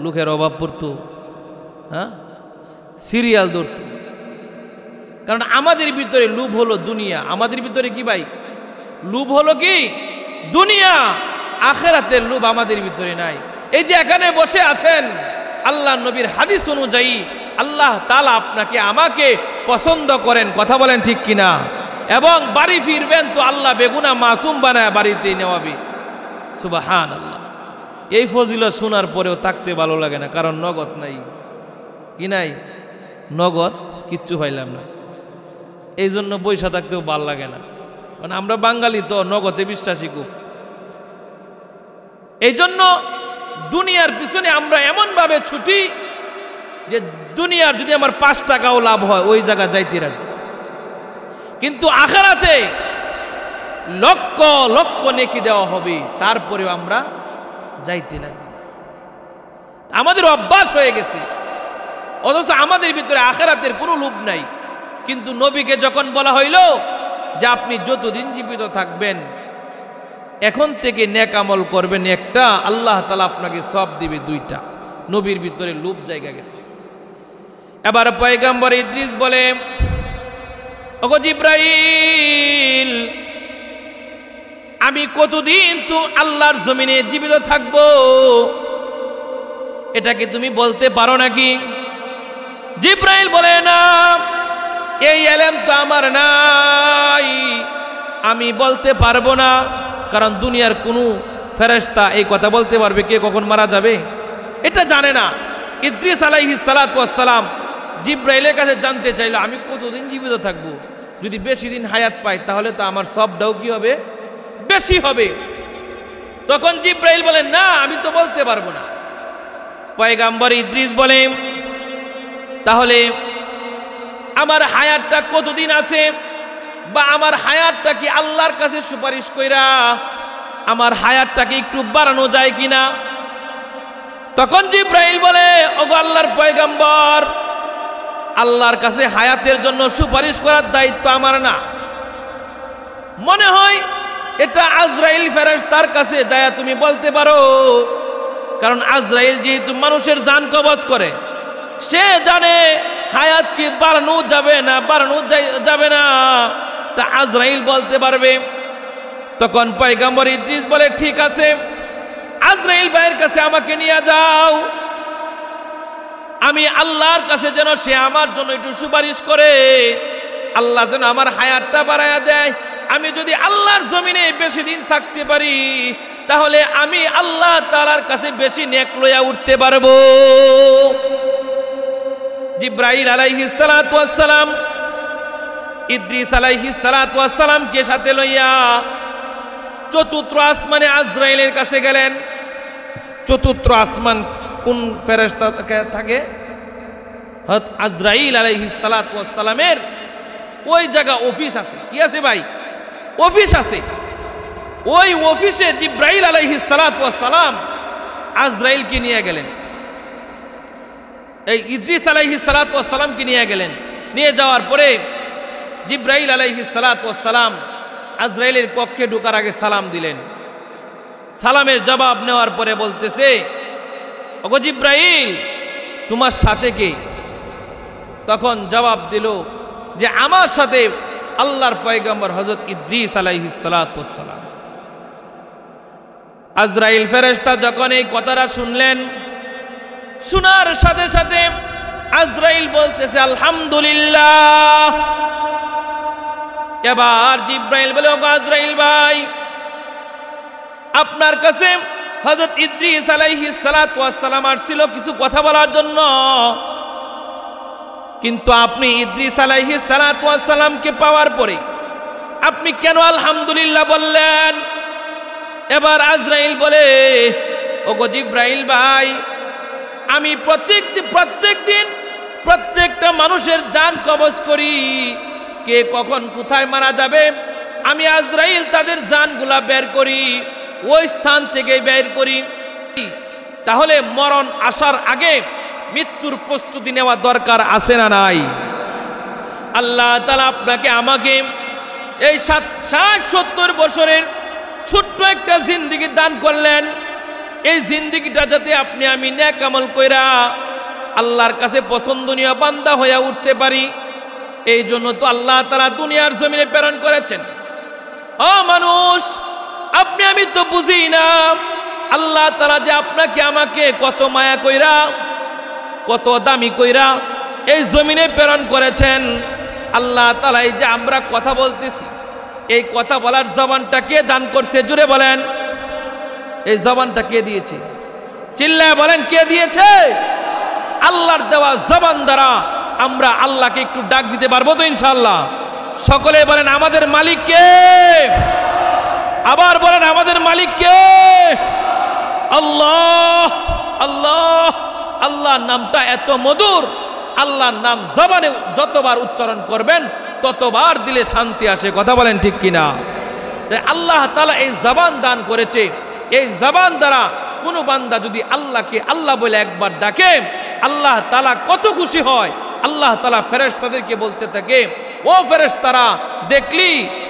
লোকের অভাব পড়তো, হ্যাঁ, সিরিয়াল ধরতো। কারণ আমাদের ভিতরে লোভ হলো দুনিয়া। আমাদের ভিতরে কি ভাই? লোভ হলো কি? দুনিয়া। আখিরাতের লোভ আমাদের ভিতরে নাই। এই যে এখানে বসে আছেন, আল্লাহ নবীর হাদিস অনুযায়ী আল্লাহ তাআলা আপনাকে আমাকে পছন্দ করেন। কথা বলেন ঠিক কিনা? এবং বাড়ি ফিরবেন তো আল্লাহ বেগুনা মাসুম বানায় বাড়িতে নেওয়াবে। সুবহানাল্লাহ। এই ফজিলত শোনার পরেও থাকতে ভালো লাগে না, কারণ নগদ নাই। কি নাই? নগদ কিচ্ছু পাইলাম না, এই জন্য বৈশা থাকতেও ভাল লাগে না। কারণ আমরা বাঙালি তো নগদে বিশ্বাসী খুব। এই জন্য দুনিয়ার পিছনে আমরা এমন ভাবে ছুটি যে দুনিয়ার যদি আমার 5 টাকাও লাভ হয় ওই জায়গা যাইতে রাজি, কিন্তু আখিরাতে লক্ষ লক্ষ নেকি দেওয়া হবে তারপরেও আমরা যাইতে রাজি। আমাদের অভ্যাস হয়ে গেছে, অথচ আমাদের ভিতরে আখিরাতের কোনো লোভ নাই। কিন্তু নবীকে যখন বলা হইল যে আপনি যতদিন জীবিত থাকবেন এখন থেকে নেক আমল করবেন একটা, আল্লাহ তাআলা আপনাকে সওয়াব দিবে 2টা, নবীর ভিতরে লোভ জায়গা গেছে। এবার পয়গম্বর ইদ্রিস বলে, ওগো জিব্রাইল, আমি কতদিন তো আল্লাহর জমিনে জীবিত থাকবো এটা কি তুমি বলতে পারো নাকি? জিব্রাইল বলে, না, এই ইলম তো আমার নাই, আমি বলতে পারবো না। কারণ দুনিয়ার কোনো ফেরেশতা এই কথা বলতে পারবে কে কখন মারা যাবে? এটা জানে না। ইদ্রিস আলাইহিস সালাতু ওয়াস সালাম জিব্রাইলের কাছে জানতে চাইলো আমি কতদিন জীবিত থাকবো, যদি বেশি দিন হায়াত পাই তাহলে তো আমার সবটাও কি হবে? বেশি হবে। তখন জিব্রাইল বলেন না আমি তো বলতে পারবো না। পয়গাম্বর ইদ্রিস বলে তাহলে আমার হায়াতটা কতদিন আছে, বা আমার হায়াতটা কি আল্লাহর কাছে সুপারিশ কইরা আমার হায়াতটাকে একটু বাড়ানো যায় কিনা? তখন জিব্রাইল বলে ওগো আল্লাহর পয়গাম্বর, আল্লাহর কাছে হায়াতের জন্য সুপারিশ করার দায়িত্ব আমার না, মনে হয় এটা আজরাইল ফেরেশতার কাছে যায় তুমি বলতে পারো। কারণ আজরাইল যেহেতু মানুষের জান কবজ করে, সে জানে হায়াত কি বাড়ানো যাবে না যাবে না, তা আজরাইল বলতে পারবে। তখন পয়গম্বর ইদ্রিস বলে ঠিক আছে, আজরাইল ভাইয়ের কাছে আমাকে নিয়ে যাও, আমি আল্লাহর কাছে যেন সে আমার জন্য একটু সুপারিশ করে, আল্লাহ যেন আমার হায়াতটা বাড়ায়া দেয়। আমি যদি আল্লাহর জমিনে বেশি দিন থাকতে পারি তাহলে আমি আল্লাহ তাআলার কাছে বেশি নেক লইয়া উঠতে পারবো। জিব্রাইল আলাইহিস সালাতু ওয়াস সালাম ইদ্রিস আলাইহিস সালাতু ওয়াস সালামকে সাথে লইয়া চতুর্থ আসমানে আজরাইলের কাছে গেলেন। চতুর্থ আসমান কোন ফেরেশতা থাকে? হযরত আজরাইল আলাইহিস সালাতু ওয়াস সালামের ওই জায়গা অফিস আছে। কি আছে ভাই? অফিস আছে। ওই অফিসে জিব্রাইল আলাইহিস সালাতু ওয়াস সালাম আজরাইলকে নিয়ে গেলেন, এই ইদ্রিস আলাইহিস সালাতু ওয়াস সালামকে নিয়ে গেলেন। নিয়ে যাওয়ার পরে জিব্রাইল আলাইহিস সালাতু ওয়াস সালাম আজরাইলের কক্ষে ঢোকার আগে সালাম দিলেন। সালামের জবাব নেওয়ার পরে বলতেছে ওগো জিব্রাইল তোমার সাথে কে? তখন জবাব দিল যে আমার সাথে আল্লাহর পয়গম্বর হযরত ইদ্রিস আলাইহিস সালাতু ওয়াস সালাম। আজরাইল ফেরেশতা যখন এই কথাটা শুনলেন, শোনার সাথে সাথে আজরাইল বলতেছে আলহামদুলিল্লাহ। এবার জিব্রাইল বলে ওগো আজরাইল ভাই, আপনার কাছে হযরত ইদ্রিস আলাইহিস সালাতু ওয়াস সালাম আসছিল কিছু কথা বলার জন্য, কিন্তু আপনি ইদ্রিস আলাইহিস সালাতু ওয়াস সালামকে পাওয়ার পরে আপনি কেন আলহামদুলিল্লাহ বললেন? এবার আজরাইল বলে ওগো জিব্রাইল ভাই, আমি প্রত্যেক দিন প্রত্যেকটা মানুষের জান কবজ করি, কে কখন কোথায় মারা যাবে আমি আজরাইল তাদের জানগুলা বের করি, ওই স্থান থেকে বের করি। তাহলে মরণ আসার আগে মৃত্যুর প্রস্তুতি নেওয়া দরকার আছে না নাই? আল্লাহ তাআলা আপনাকে আমাকে এই 60-70 বছরের ছোট্ট একটা জিন্দেগি দান করলেন। এই জিন্দেগিটা যাতে আপনি আমি নেক আমল কইরা আল্লাহর কাছে পছন্দনীয় বান্দা হয়ে উঠতে পারি, এই জন্য তো আল্লাহ তাআলা দুনিয়ার জমিনে প্রেরণ করেছেন। ও মানুষ, আপনি আমি তো বুঝি না আল্লাহ তাআলা যে আপনাকে আমাকে কত মায়া কইরা কত দামি কইরা এই জমিনে প্রেরণ করেছেন। আল্লাহ তাআলা এই যে আমরা কথা বলতেছি, এই কথা বলার জবানটা কে দান করছে? জুড়ে বলেন, এই জবানটা কে দিয়েছে? চিল্লায় বলেন কে দিয়েছে? আল্লাহর দেওয়া জবান দ্বারা আমরা আল্লাহকে একটু ডাক দিতে পারবো তো ইনশাআল্লাহ? সকলে বলেন আমাদের মালিক কে? আবার বলেন আমাদের মালিক কে? আল্লাহ। আল্লাহ আল্লাহর নামটা এত মধুর, আল্লাহর নাম জবানে যতবার উচ্চারণ করবেন ততবার দিলে শান্তি আসে। কথা বলেন ঠিক কিনা? আল্লাহ তাআলা এই জবান দান করেছে, এই জবান দ্বারা কোনো বান্দা যদি আল্লাহকে আল্লাহ বলে একবার ডাকে আল্লাহ তাআলা কত খুশি হয়। আল্লাহ তাআলা ফেরেশতাদেরকে বলতে থাকে, ও ফেরেশতারা, দেখলি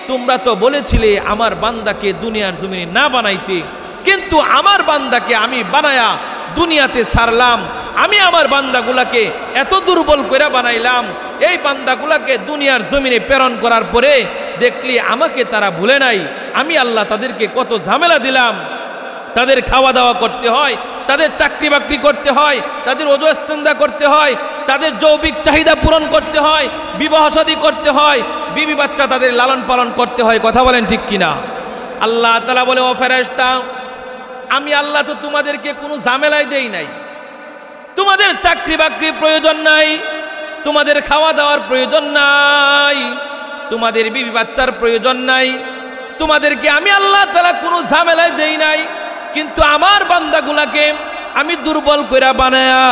তোমরা তো বলেছিলে আমার বান্দাকে দুনিয়ার জমিনে না বানাইতে, কিন্তু আমার বান্দাকে আমি বানায়া দুনিয়াতে ছাড়লাম। আমি আমার বান্দাগুলাকে এত দুর্বল করে বানাইলাম, এই বান্দাগুলাকে দুনিয়ার জমিনে প্রেরণ করার পরে দেখলি আমাকে তারা ভুলে নাই। আমি আল্লাহ তাদেরকে কত ঝামেলা দিলাম, তাদের খাওয়া দাওয়া করতে হয়, তাদের চাকরি বাকরি করতে হয়, তাদের ওযু ইস্তেঞ্জা করতে হয়, তাদের যৌবিক চাহিদা পূরণ করতে হয়, বিবাহ শাদী করতে হয়, বিবি বাচ্চা তাদের লালন পালন করতে হয়। কথা বলেন ঠিক কিনা? আল্লাহ তাআলা বলে ও ফেরেশতা, আমি আল্লাহ তো তোমাদেরকে কোনো ঝামেলায় দেই নাই, তোমাদের চাকরি বাকরির প্রয়োজন নাই, তোমাদের খাওয়া দাওয়ার প্রয়োজন নাই, তোমাদের বিবি বাচ্চার প্রয়োজন নাই, তোমাদেরকে আমি আল্লাহ তাআলা কোনো ঝামেলায় দেই নাই। কিন্তু আমার বান্দাগুলাকে আমি দুর্বল কইরা বানায়া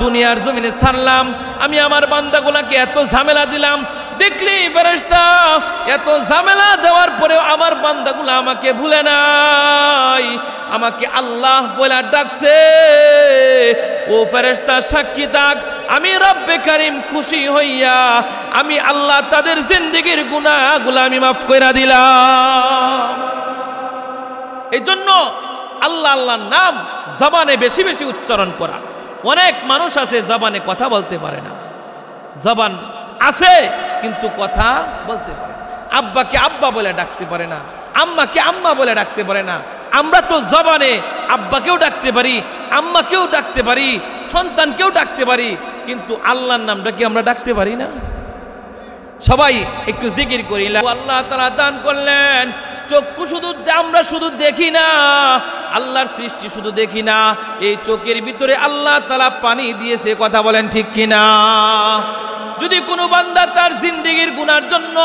দুনিয়ার জমিনে ছাড়লাম। আমি আমার বান্দাগুলাকে এত ঝামেলা দিলাম, দেখলি ফেরেশতা এত ঝামেলা দেওয়ার পরেও আমার বান্দাগুলা আমাকে ভুলে নাই, আমাকে আল্লাহ বলে ডাকছে। ও ফেরেশতা সাক্ষী থাক, আমি রব্বে কারীম খুশি হইয়া আমি আল্লাহ তাদের জিন্দেগীর গুনাহগুলো আমি মাফ কইরা দিলাম। এই জন্য আল্লাহ আল্লাহর নাম জবানে বেশি বেশি উচ্চারণ করা। অনেক মানুষ আছে জবানে কথা বলতে পারে না, জবান আছে কিন্তু কথা বলতে পারে না, আব্বাকে আব্বা বলে ডাকতে পারে না, আম্মাকে আম্মা বলে ডাকতে পারে না। আমরা তো জবানে আব্বাকেও ডাকতে পারি, আম্মাকেও ডাকতে পারি, সন্তানকেও ডাকতে পারি, কিন্তু আল্লাহর নামটা কি আমরা ডাকতে পারি না? সবাই একটু জিকির করি। আল্লাহ তাআলা দান করলেন চক্ষু, শুধু আমরা শুধু দেখি না, আল্লাহর সৃষ্টি শুধু দেখি না, এই চোখের ভিতরে আল্লাহ তাআলা পানি দিয়েছে। কথা বলেন ঠিক কিনা? যদি কোনো বান্দা তার জিন্দেগীর গুনার জন্য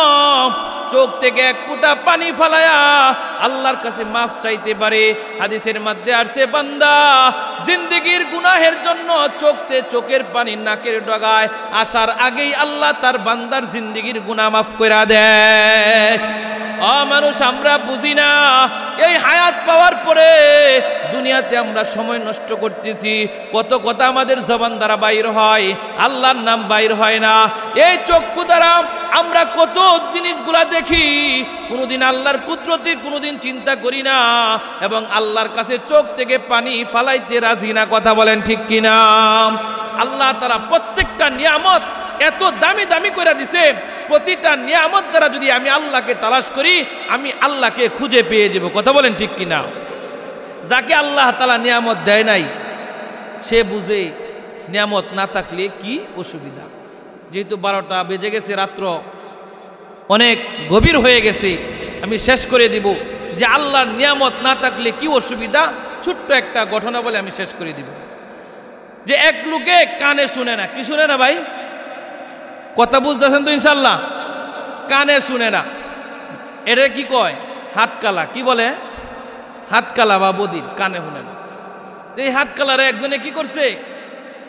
চোখ থেকে এক ফোঁটা পানি ফালায়া আল্লাহর কাছে মাফ চাইতে পারে, হাদিসের মধ্যে আসছে বান্দা জিন্দেগীর গুনাহের জন্য চোখের পানি নাকের ডগায় আসার আগেই আল্লাহ তার বান্দার জিন্দেগীর গুনাহ মাফ কইরা দেয়। মানুষ আমরা বুঝি না, এই হায়াত পাওয়ার পরে দুনিয়াতে আমরা সময় নষ্ট করতেছি, কত কথা আমাদের জবান দ্বারা বাইর হয়, আল্লাহর নাম বাইর হয় না। এই চক্ষু দ্বারা আমরা কত জিনিসগুলা দেখি, কোনোদিন আল্লাহর কুদরতের কোনোদিন চিন্তা করি না, এবং আল্লাহর কাছে চোখ থেকে পানি ফালাইতে রাজি না। কথা বলেন ঠিক কিনা? আল্লাহ তাআলা প্রত্যেকটা নিয়ামত এত দামি দামি করে দিছে, প্রতিটা নিয়ামত দ্বারা যদি আমি আল্লাহকে তালাশ করি, আমি আল্লাহকে খুঁজে পেয়ে যাব। কথা বলেন ঠিক কিনা? যাকে আল্লাহ তাআলা নিয়ামত দেয় নাই সে বুঝে নিয়ামত না থাকলে কি অসুবিধা। যেহেতু 12টা বেজে গেছে, রাত্র অনেক গভীর হয়ে গেছে, আমি শেষ করে দিব যে আল্লাহর নিয়ামত না থাকলে কি অসুবিধা। ছোট্ট একটা ঘটনা বলে আমি শেষ করে দিব। যে এক লোকে কানে শুনে না। কি শুনে না ভাই? কথা বুঝতেছেন তো ইনশাল্লাহ? কানে শুনে না, এটা কি কয়? হাতকালা। কি বলে? হাতকালা বা বদির, কানে শুনে না। এই হাতকালারে একজনে কি করছে,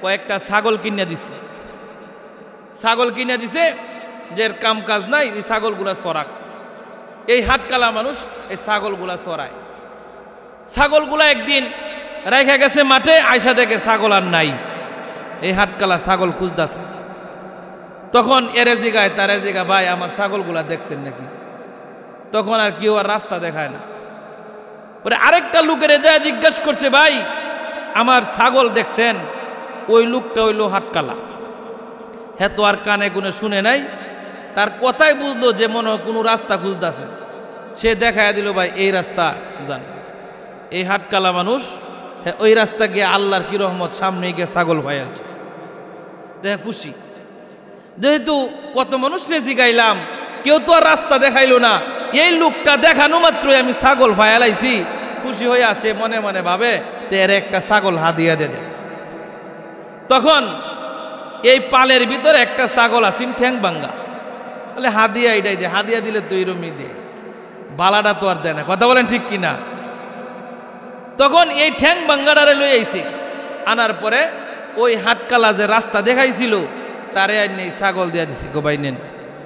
কয়েকটা ছাগল কিনে দিছে। ছাগল কিনে দিছে, যে কাম কাজ নাই, এই ছাগলগুলা চড়াক। এই হাতকালা মানুষ এই ছাগলগুলা চড়ায়। ছাগলগুলা একদিন রেখে গেছে মাঠে, আয়সা দেখে ছাগল আর নাই। এই হাতকালা ছাগল খুঁজতেছে। তখন এরে জিগায়, তারে জিগা, ভাই আমার ছাগলগুলা দেখছেন নাকি? তখন আর কেউ আর রাস্তা দেখায় না। ওরে আরেকটা লোকের যায় জিজ্ঞাসা করছে, ভাই আমার ছাগল দেখছেন? ওই লোকটা হইলো হাতকালা। হ্যাঁ, তো আর কানে গুনে শুনে নাই, তার কথাই বুঝলো যে মনে হয় কোনো রাস্তা খুঁজতেছে। সে দেখায় দিল, ভাই এই রাস্তা যান। এই হাতকালা মানুষ হ্যাঁ ওই রাস্তা গিয়ে আল্লাহর কি রহমত, সামনে গিয়ে ছাগল ভাই আছে, দেখে খুশি। যেহেতু কত মানুষরে জিগাইলাম, কেউ তো আর রাস্তা দেখাইলো না, এই লোকটা দেখানো মাত্রই আমি ছাগল ফায়ালাইছি, খুশি হয়ে আসে, মনে মনে ভাবে এর একটা ছাগল হাদিয়া দে। তখন এই পালের ভিতরে একটা ছাগল আছেন ঠ্যাং ভাঙ্গা, বলে হাদিয়া এটাই দে, হাদিয়া দিলে তো এরমই দে, বালাটা তো আর দেয় না। কথা বলেন ঠিক কিনা? তখন এই ঠ্যাং ভাঙ্গাটারে লই আইছে, আনার পরে ওই হাতকালা যে রাস্তা দেখাইছিল তারে আইনে ছাগল দিয়া দিছি। কোবাই নেন,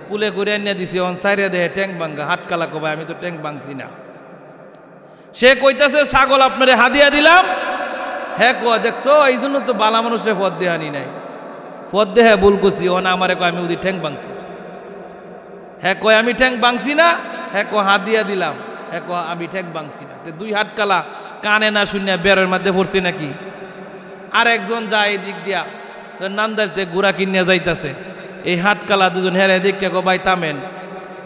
কুলে করে আনিয়া দিছি। অন সাইরে দেহে ট্যাং ভাঙ্গা। হাতকালা কোবাই, আমি তো ট্যাং ভাঙছি না। সে কইতাছে, ছাগল আপনারে হাদিয়া দিলাম। হ্যাঁ কো, দেখছো এই জন্য তো বালা মানুষের পদ দেহানি নাই, পদ দেহে ভুল করছি। ও না আমারে কয় আমি ওদি ঠ্যাং ভাঙছি। হ্যাঁ কয় আমি ঠ্যাং ভাঙছি না। হ্যাঁ কো হাদিয়া দিলাম। হ্যাঁ কো আমি ঠ্যাং ভাঙছি না। তো দুই হাতকালা কানে না শুনিয়া বেরের মধ্যে পড়ছি নাকি। আর একজন যায় এই দিক দিয়া, নান্দাজতে গুড়া কিনিয়া যাইতাছে। এই হাতকালা দুজন হেরে দেখে কো, ভাই থামেন।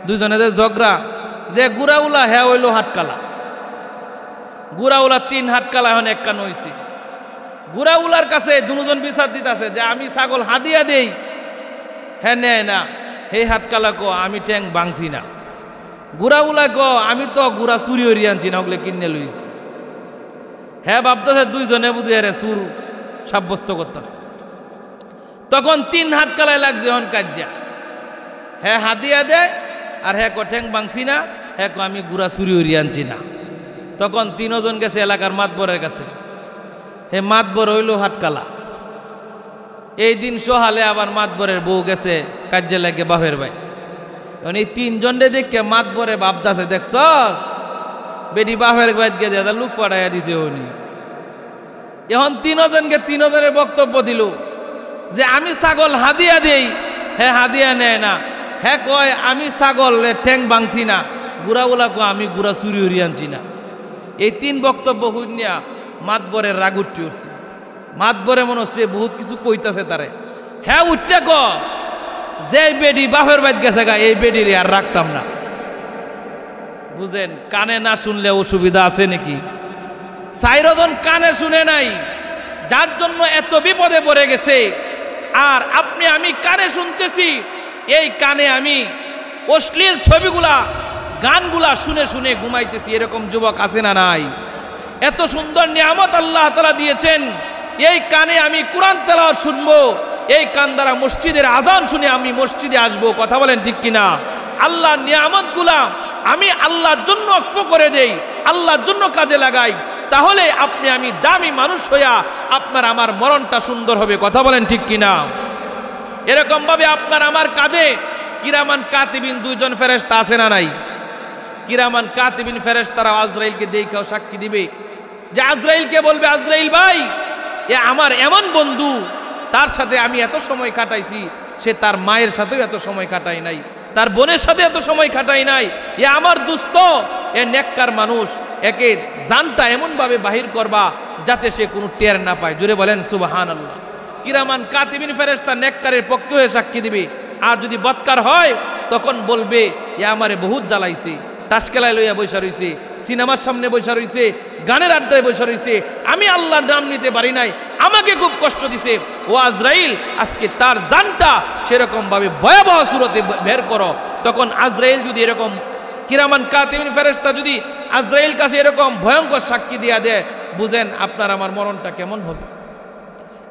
দুজনে যে ঝগড়া, যে গুড়াউলা হ্যাঁ হইলো হাতকালা। গুড়াউলা 3 হাতকালা এখন এক কান হয়েছে। গুড়াউলার কাছে দুজন বিচার দিতেছে যে আমি ছাগল হাদিয়া দেই, হ্যাঁ নেয় না। হে হাতকালা কো আমি ট্যাং ভাঙছি না। গুড়াউলা কো আমি তো গুড়া চুরি হরি আনছি না, ওগুলো কিনে লইছি। হ্যাঁ ভাবতেছে দুইজনে বুঝে রে সুর সাব্যস্ত করতেছে। তখন 3 হাত কালায় লাগছে অন কাজ্যা। হ্যাঁ হাদিয়া দেয় আর হ্যাঁ ঠ্যাং ভাঙছি না, হ্যাঁ আমি গুড়া চুরি উড়িয়ে আনছি না। তখন 3 জন গেছে এলাকার মাতবরের কাছে। হে মাতবর হইল হাটকালা। এই দিন সহালে আবার মাতবরের বউ গেছে কাজে লাগে বাপের ভাই। এই 3 জনে দেখে মাতবরে ভাবতাছে দেখছস বেটি বাপের বাইত গে দাদা লুক পাঠাইয়া দিছে উনি। এখন 3 জনকে 3 জনের বক্তব্য দিল যে আমি ছাগল হাদিয়া দেই, হ্যাঁ হাদিয়া নেয় না। হ্যাঁ কয় আমি ছাগল ঠ্যাং ভাঙছি না, গুড়াগুলা কয় আমি গুড়া চুরি উড়িয়ে আনছি না। এই 3 বক্তব্য শুনিয়া মাতবরের রাগ উঠে উঠছে। মাতবরে মনে হচ্ছে বহুত কিছু কইতাছে তারে। হ্যাঁ উঠতে ক যে বেডি বাপের বাইত গেছে গা এই বেডির আর রাখতাম না। বুঝেন কানে না শুনলে অসুবিধা আছে নাকি? 4 জন কানে শুনে নাই, যার জন্য এত বিপদে পড়ে গেছে। আর আপনি আমি কানে শুনতেছি, এই কানে আমি অশ্লীল ছবিগুলা গানগুলা শুনে শুনে ঘুমাইতেছি। এরকম যুবক আছে না নাই? এত সুন্দর নিয়ামত আল্লাহ তাআলা দিয়েছেন, এই কানে আমি কোরআন তেলাওয়াত শুনবো, এই কান দ্বারা মসজিদের আজান শুনে আমি মসজিদে আসবো। কথা বলেন ঠিক কিনা? আল্লাহর নিয়ামতগুলা আমি আল্লাহর জন্য অক্ষ করে দেই, আল্লাহর জন্য কাজে লাগাই, তাহলে আপনি আমি দামি মানুষ হইয়া আপনার আমার মরণটা সুন্দর হবে। কথা বলেন ঠিক কিনা? এরকম ভাবে আপনার আমার কাঁধে কিরামান কাতিবিন 2 জন ফেরেশতা আছে না নাই? কিরামান কাতিবিন ফেরেশতারা আজরাইলকে দেখাও সাক্ষী দিবে যে আজরাইলকে বলবে আজরাইল ভাই এ আমার এমন বন্ধু, তার সাথে আমি এত সময় কাটাইছি, সে তার মায়ের সাথেও এত সময় কাটাই নাই, তার বোনের সাথে এত সময় কাটাই নাই। এ আমার দুস্থ, এ নেককার মানুষ, একে জানটা এমন ভাবে বাহির করবা যাতে সে কোনো টের না পায়। জোরে বলেন সুবহানাল্লাহ। কিরামান কাতিবিন ফেরেশতা নেককারের পক্ষে হয়ে সাক্ষী দিবে। আর যদি বদকার হয় তখন বলবে এ আমারে বহুত জ্বালাইছে, তাসকেলায় লইয়া বৈশা রইছে, সিনেমার সামনে বৈশা রইছে, গানের আড্ডায় বৈশা রইছে, আমি আল্লাহর নাম নিতে পারি নাই, আমাকে খুব কষ্ট দিছে। ও আজরাইল আজকে তার জানটা সেরকম ভাবে ভয়াবহ সুরতে বের করো। তখন আজরাইল যদি এরকম কিরামান কাতিবিন ফেরেশতা যদি আজরাইল কাছে এরকম ভয়ঙ্কর সাক্ষী দিয়া দেয়, বুঝেন আপনার আমার মরণটা কেমন হবে।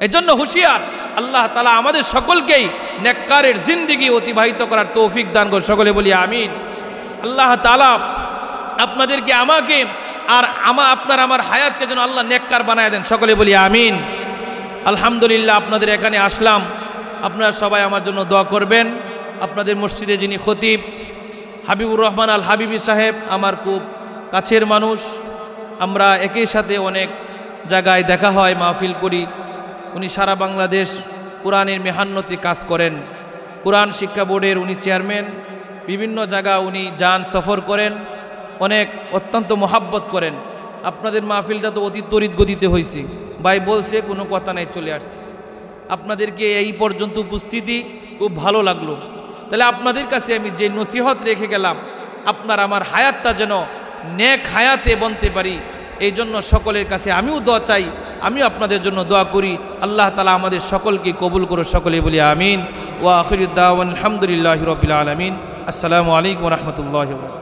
এজন্য হুঁশিয়ার, আল্লাহ তাআলা আমাদের সকলকেই নেককারের জিন্দেগি অতিবাহিত করার তৌফিক দান করুন। সকলে বলি আমিন। আল্লাহ তাআলা আপনাদেরকে আমাকে আর আপনার আমার হায়াতকে যেন আল্লাহ নেককার বানায় দেন। সকলে বলি আমিন। আলহামদুলিল্লাহ আপনাদের এখানে আসলাম, আপনারা সবাই আমার জন্য দোয়া করবেন। আপনাদের মসজিদে যিনি খতিব হাবিবুর রহমান আল হাবিবি সাহেব আমার খুব কাছের মানুষ, আমরা একই সাথে অনেক জায়গায় দেখা হয়, মাহফিল করি। উনি সারা বাংলাদেশ কোরআনের মেহান্নতি কাজ করেন, কোরআন শিক্ষা বোর্ডের উনি চেয়ারম্যান, বিভিন্ন জায়গা উনি যান সফর করেন, অনেক অত্যন্ত মোহাব্বত করেন। আপনাদের মাহফিলটা তো অতি তড়িৎ গতিতে হয়েছে, ভাই বলছে কোনো কথা নাই চলে আসছে। আপনাদেরকে এই পর্যন্ত উপস্থিতি খুব ভালো লাগলো। তাহলে আপনাদের কাছে আমি যে নসিহত রেখে গেলাম, আপনার আমার হায়াতটা যেন নেক হায়াতে বনতে পারি, এই জন্য সকলের কাছে আমিও দোয়া চাই, আমিও আপনাদের জন্য দোয়া করি। আল্লাহ তাআলা আমাদের সকলকে কবুল করো। সকলে বলি আমিন। ওয়া আখিরু দাওয়ানা আলহামদুলিল্লাহি রাব্বিল আলামিন। আসসালামু আলাইকুম ওয়া রাহমাতুল্লাহি ওয়া বারাকাতুহু।